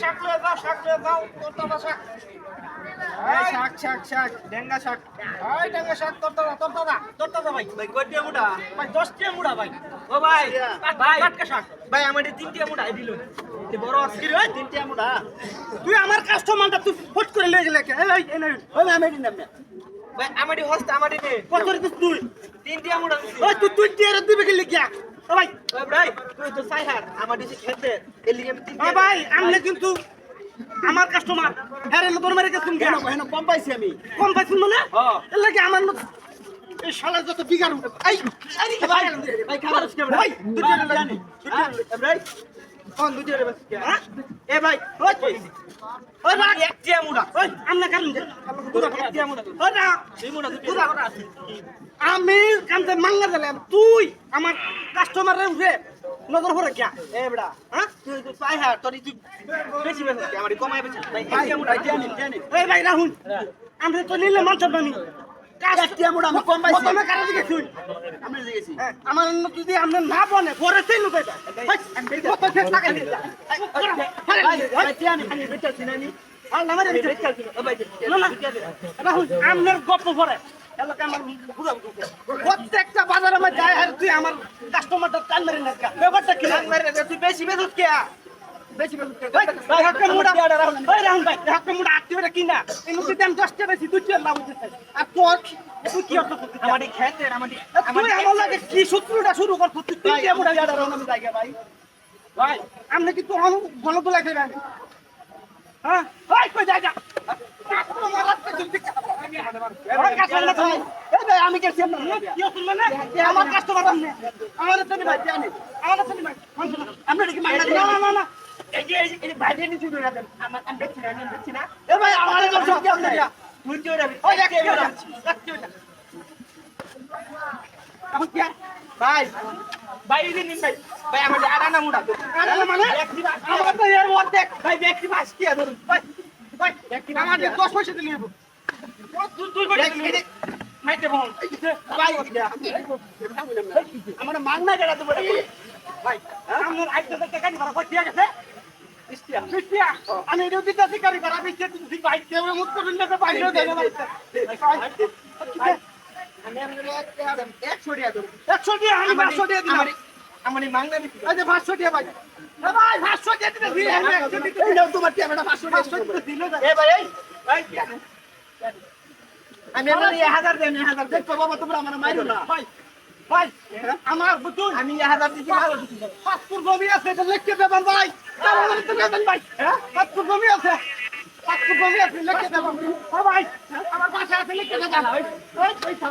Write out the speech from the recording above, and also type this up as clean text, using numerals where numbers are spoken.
শাক লয়ে যাও, শাক লয়ে যাও, তোরতা শাক। এই শাক শাক শাক, ডেঙ্গা শাক। ওই ডেঙ্গা শাক তোরতা ভাই। ভাই কয়টা মুড়া? ভাই 10 টিয়া মুড়া ভাই। ও ভাই ভাই টাটকা শাক। ভাই আমার 3টা মুড়া দিল এ বড় আজকে রে 3টা মুড়া তুই আমার কাস্টমারটা তুই ফট করে লয়ে গেলে কে? এই নাই। ওই আমি দিন না ভাই আমারই হস্তে আমারই নে কত দিস তুই? 3টা মুড়া ওই তুই টিয়ারে দিবে কি লিখিয়া? ও ভাই, ওই ভাই তুই তো সাইহার আমার দিছে খেতে এর লিগে আমি 3টা ভাই আমনে কিন্তু আমার কাস্টমার হ্যাঁ রে তোর মারে গেছুন কেন? কেন কম পাইছি আমি কম পাইছুন মানে? হ্যাঁ। এর লাগে আমার এই শালা যত বিগার উঠে। এই ভাই ভাই খাবার আজকে ভাই, দুটো জানি ভাই কোন দুটো রে বাস হ্যাঁ? এ ভাই ওই ওই না, একটা মুড়া ওই আমনে কারণ দে। একটা মুড়া ওই না, এই মুড়া দুটো আছে আমি কামতে মাঙ্গা দিলাম, তুই আমার কাস্টমারের উপরে নজর পড়ে কে? এ বড়া হ্যাঁ? তুই তো সাইহার তোর তুই বেশি বেশি আমার কমাই বেশি ভাই একটা মুড়া জানি এই ভাই রাহুল, আমি তো নিলে মানতাম না। একটা মুড়া আমি কম পাইছি প্রথমে কারো দিকে শুন। আমি দেখেছি হ্যাঁ, আমার যদি আপনি না বনে পরে সেই লুকাই দেয়। কত ফের টাকা দিয়ে দেয়। ভাই জানি আমি বেচাছি না নি আর না মারে বেচাছি ও ভাই না না রাহুল, আপনার গপ্প পরে এলাকা আমার বুঝা বুঝে প্রত্যেকটা বাজারে আমার যায় আর তুই আমার কাস্টমারটা টান মেরে না ব্যাপারটা কি? তুই বেশি বেচুস কে বেশি বেচুস কে ভাই হাক্কা মুড়া ওই রাহুল ভাই হাক্কা মুড়া আত্মীয়টা কিনা এই মুখে দাম 10 টাকা বেশি 2 টাকা লাভ হচ্ছে আর তোর তুই কি অর্থ করছিস? আমারই খেতে আমারই তুই আমার লাগে কি শত্রুটা শুরু কর তুই তিনটা মুড়া জাডা রন আমি জায়গা ভাই ভাই আমনে কি তোর ভালো তো লাগে না? হ্যাঁ ভাই কই জায়গা আমি কেছি আমার কাস্টমার আমাদের তো ভাই জানি আমাদের তো ভাই আমরা কি মাইনা না না না এই যে ভাই দিয়ে নিচে ধরে দেন আমার আমি দেখছি না এ ভাই আমার সব কি আপনি তুই তো রে ওই এক এখন কি ভাই ভাই দিন নিন ভাই ভাই আমার আড়ানা মুড়া তো আরে মানে আমার তো এর অর্ধেক ভাই ব্যক্তি মাস কি ধরুন ভাই ভাই আমাদের 10 পয়সা দিলে নেব তুই কই দিলি মাইতে বল ভাই আমার মাংনা গেলা তো বড় ভাই আমার আইতে টাকা নি ভাড়া কই গেছে ইস্টিয়া আমি এর দিতে শিকারি করা আমি সে তুই ভাই কেউ মুখ করুন না বাইরে দেন আমি আপনাকে 100 টাকা দেব 100 টাকা আমি 500 টাকা দিলাম আমার মাংনা দিতে এই যে 500 টাকা ভাই এ ভাই 500 টাকা দিতে দিই আমি 100 টাকা এই নাও তোমার টাকা 500 টাকা দিল এ ভাই এই আমি আপনাকে 1000 দেন 1000 দেখো বাবা তোমরা আমার মাইরো না ভাই ভাই আমার বুতুল আমি 1000 দিছি ভালো দিছি পাসপোর্ট জমি আছে এটা লিখে দেবেন ভাই তাহলে তো দেবেন ভাই হ্যাঁ পাসপোর্ট জমি আছে পাসপোর্ট জমি আছে লিখে দেবেন হ্যাঁ ভাই আমার বাসা আছে লিখে দেবেন ওই পয়সা